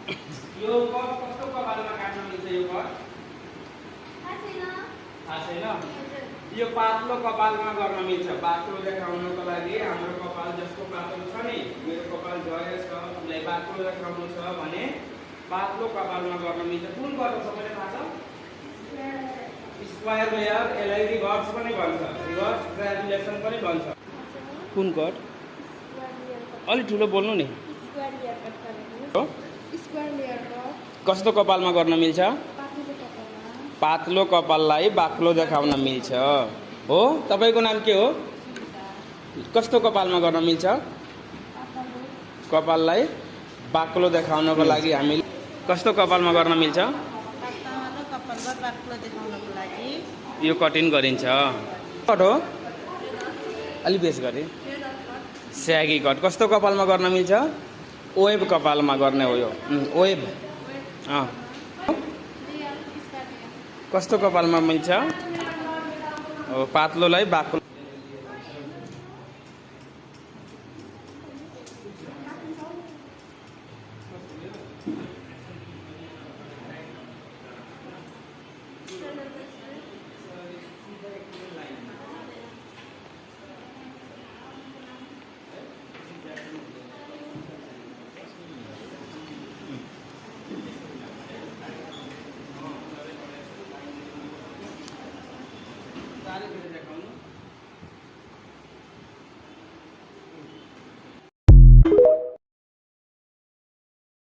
यो कट कस्तो कपालमा काट्न मिल्छ यो कट? थाहा छैन? यो पातलो कपालमा गर्न मिल्छ। बाक्लो देखाउनको लागि हाम्रो कपाल जस्तो पातलो छ नि, मेरो कपाल झरेको छ, उसलाई बाक्लो देखाउनु छ भने पातलो कपालमा गर्न मिल्छ। कुन कट हो सबैले थाहा छ? स्क्वायर लेयर, यसलाई रिभर्स पनि भन्छ, रिभर्स ग्रेजुलेसन पनि भन्छ। कुन कट? अलि ठुलो बोल्नु नि। कस्तो कपालमा गर्न मिल्छ? पातलो कपाललाई बाक्लो देखाउन मिल्छ। हो, तपाईको नाम के हो? कस्तो कपालमा गर्न मिल्छ? कपाललाई बाक्लो देखाउनको लागि हामी कस्तो कपालमा गर्न मिल्छ? यो कटिङ गरिन्छ। कट हो? अलि बेस गरे। स्यागी कट कस्तो कपालमा गर्न मिल्छ? वेब कपालमा गर्ने हो यो। वेब। कस्तो कपालमा मिल्छ? पातलोलाई बाक्लो। सारे